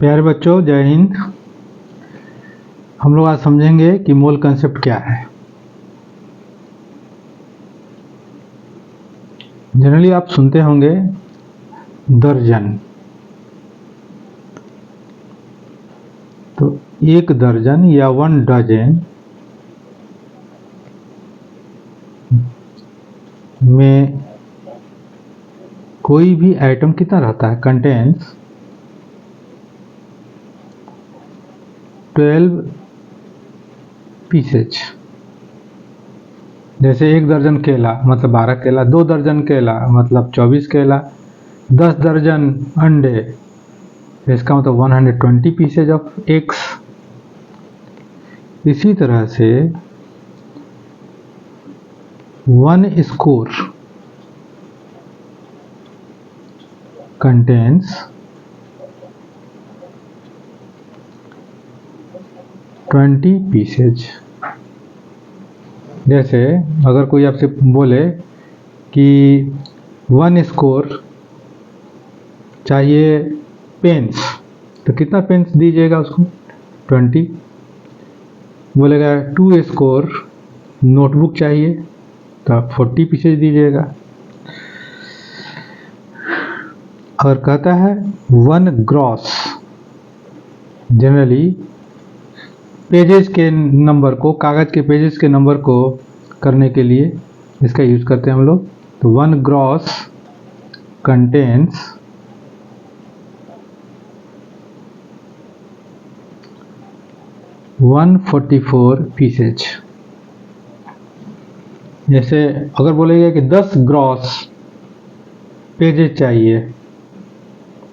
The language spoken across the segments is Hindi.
प्यारे बच्चों, जय हिंद। हम लोग आज समझेंगे कि मोल कंसेप्ट क्या है। जनरली आप सुनते होंगे दर्जन, तो एक दर्जन या 1 डजन में कोई भी आइटम कितना रहता है, कंटेन्स 12 पीसेज। जैसे 1 दर्जन केला मतलब 12 केला, 2 दर्जन केला मतलब 24 केला, 10 दर्जन अंडे, इसका मतलब 120 पीसेज ऑफ एग्स। इसी तरह से 1 स्कोर कंटेन्स 20 पीसेज। जैसे अगर कोई आपसे बोले कि 1 स्कोर चाहिए पेन्स, तो कितना पेन्स दीजिएगा उसको? 20। बोलेगा 2 स्कोर नोटबुक चाहिए, तो आप 40 पीसेज दीजिएगा। अगर कहता है 1 ग्रॉस, जनरली पेजेस के नंबर को, कागज के पेजेस के नंबर को करने के लिए इसका यूज करते हैं हम लोग। तो 1 ग्रॉस कंटेन्स 144 पीसेज। जैसे अगर बोलेगा कि 10 ग्रॉस पेजेस चाहिए,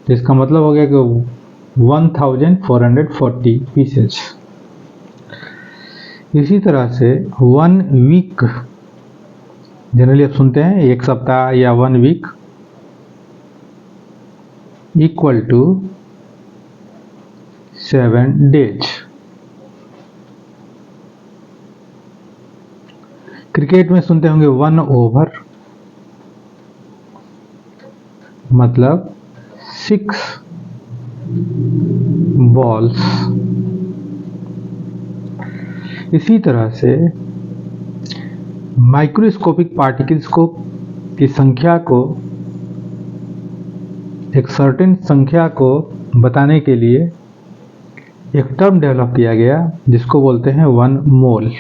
तो इसका मतलब हो गया कि 1440 पीसेज। इसी तरह से 1 वीक, जनरली आप सुनते हैं 1 सप्ताह या 1 week, equal to 7 days. Cricket में सुनते होंगे 1 ओवर मतलब 6 बॉल्स। इसी तरह से माइक्रोस्कोपिक पार्टिकल्स को की संख्या को, एक सर्टेन संख्या को बताने के लिए एक टर्म डेवलप किया गया जिसको बोलते हैं 1 मोल।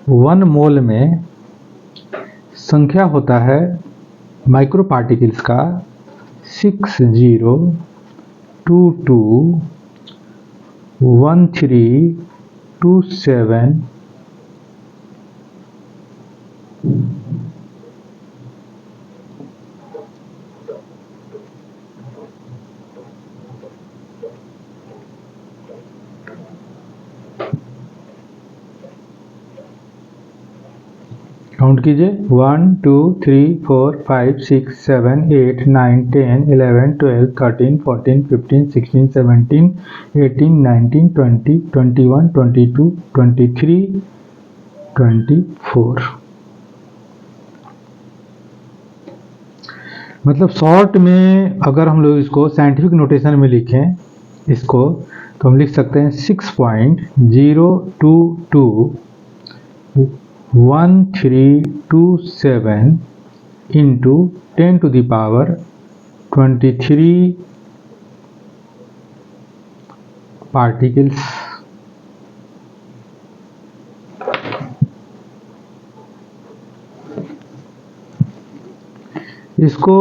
1 मोल में संख्या होता है माइक्रो पार्टिकल्स का 60221327। काउंट कीजिए 1 2 3 4 5 6 7 8 9 10 11 12 13 14 15 16 17 18 19 20 21 22 23 24। मतलब शॉर्ट में अगर हम लोग इसको साइंटिफिक नोटेशन में लिखें इसको, तो हम लिख सकते हैं 6.0221327 इंटू 10⁻23 पार्टिकल्स। इसको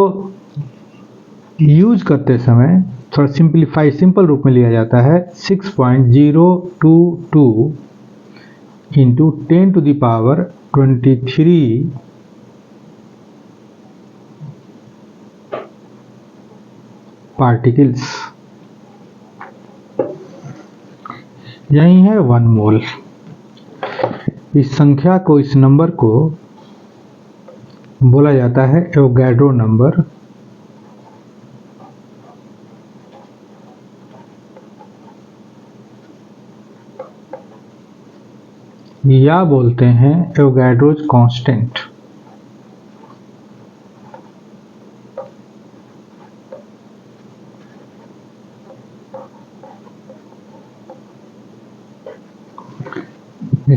यूज करते समय थोड़ा सिंपल रूप में लिया जाता है। 6.022 इंटू 10⁻23 पार्टिकल्स, यही है 1 मोल। इस संख्या को, इस नंबर को बोला जाता है एवोगाड्रो नंबर। या बोलते हैं एवोगाड्रोज कांस्टेंट।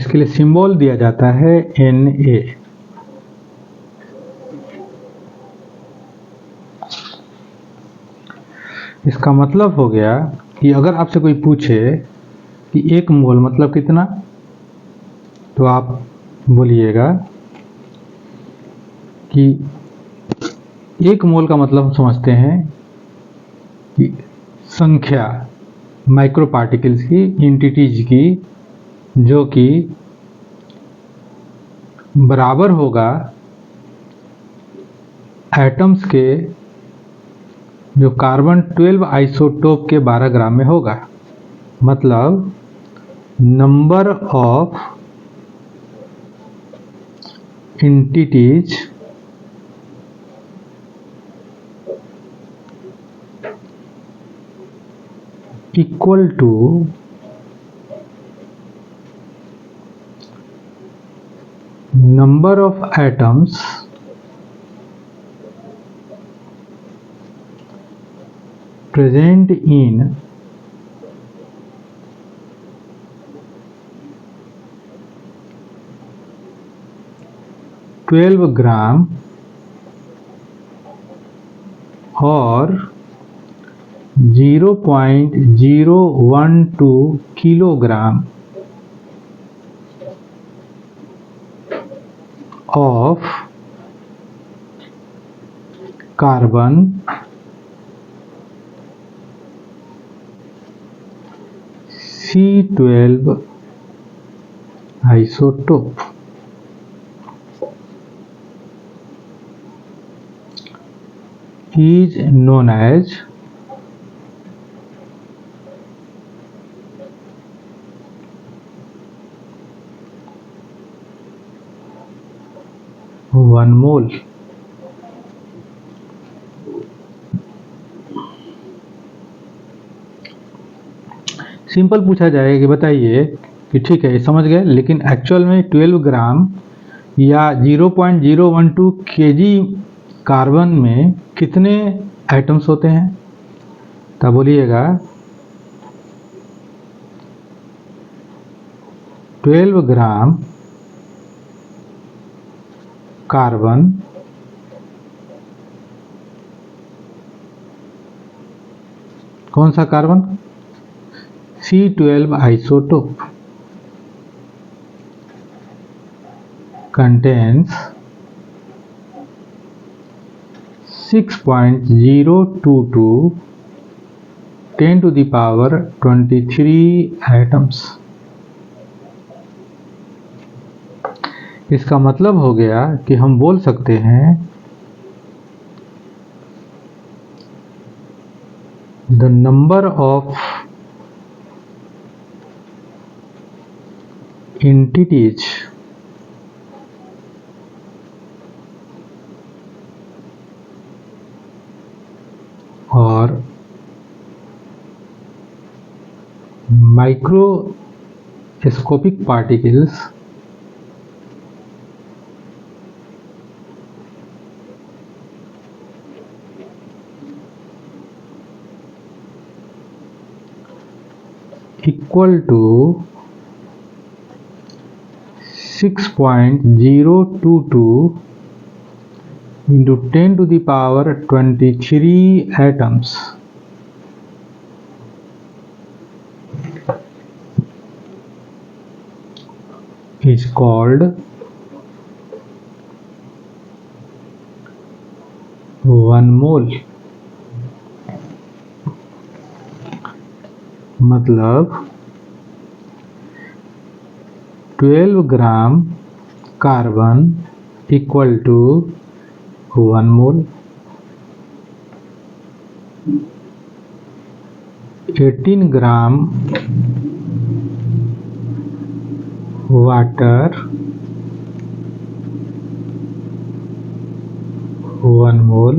इसके लिए सिंबल दिया जाता है Na। इसका मतलब हो गया कि अगर आपसे कोई पूछे कि 1 मोल मतलब कितना, तो आप बोलिएगा कि 1 मोल का मतलब हम समझते हैं कि संख्या माइक्रो पार्टिकल्स की, एंटिटीज की, जो कि बराबर होगा एटम्स के जो कार्बन 12 आइसोटोप के 12 ग्राम में होगा। मतलब number of entities equal to number of atoms present in 12 gram और 0.012 kilogram of carbon C12 isotope is known as one mole. Simple पूछा जाएगा कि बताइए कि ठीक है, समझ गए, लेकिन एक्चुअल में 12 ग्राम या 0.012 केजी कार्बन में कितने एटम्स होते हैं? तब बोलिएगा 12 ग्राम कार्बन कौन सा carbon? C12 isotope contains 6.022 10 to the power 23 atoms। इसका मतलब हो गया कि हम बोल सकते हैं द नंबर ऑफ एंटिटीज और microscopic particles equal to 6.022 into 10 to the power 23 atoms is called 1 mole. मतलब 12 gram carbon equal to 1 mole. 18 gram water 1 mole.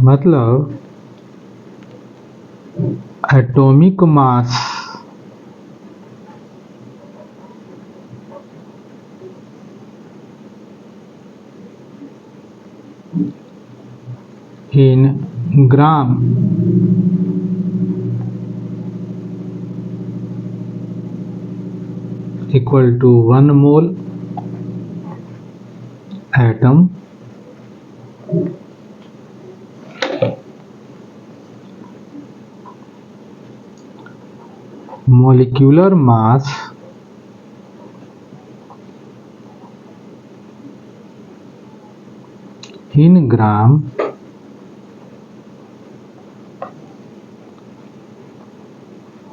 मतलब atomic mass in gram equal to 1 mole atom molecular mass in gram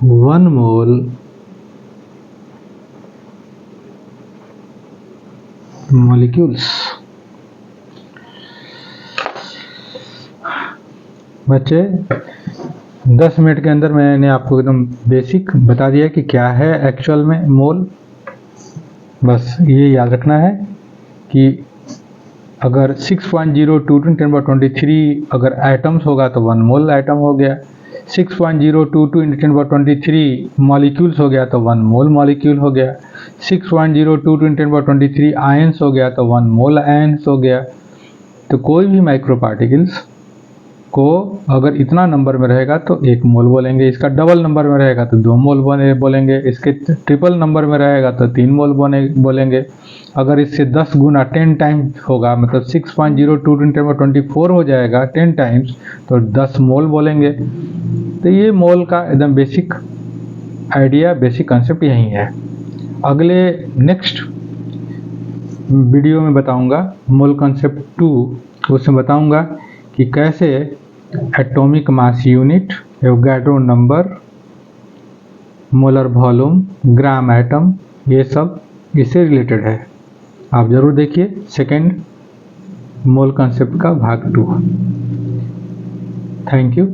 one mole molecules। बच्चे 10 मिनट के अंदर मैंने आपको एकदम बेसिक बता दिया कि क्या है एक्चुअल में मोल। बस ये याद रखना है कि अगर 6.02 × 10⁻23 अगर एटम्स होगा तो 1 मोल एटम हो गया, 6.022 × 10⁻23 मॉलिक्यूल्स हो गया तो 1 मोल मॉलिक्यूल हो गया, 6.022 × 10⁻23 आयंस हो गया तो 1 मोल आयंस हो गया। तो कोई भी माइक्रो पार्टिकल्स को अगर इतना नंबर में रहेगा तो 1 मोल बोलेंगे, इसका डबल नंबर में रहेगा तो 2 मोल बोलेंगे, इसके ट्रिपल नंबर में रहेगा तो 3 मोल बोलेंगे। अगर इससे 10 गुना 10 टाइम्स होगा, मतलब 6.02 × 10⁻24 हो जाएगा 10 टाइम्स, तो 10 मोल बोलेंगे। तो ये मोल का एकदम बेसिक आइडिया, बेसिक कंसेप्ट यही है। अगले नेक्स्ट वीडियो में बताऊंगा मोल कंसेप्ट 2, उसमें बताऊंगा कि कैसे atomic mass unit, Avogadro number, molar volume, gram atom, ये सब इससे रिलेटेड है। आप जरूर देखिए सेकेंड मोल कंसेप्ट का भाग 2। Thank you.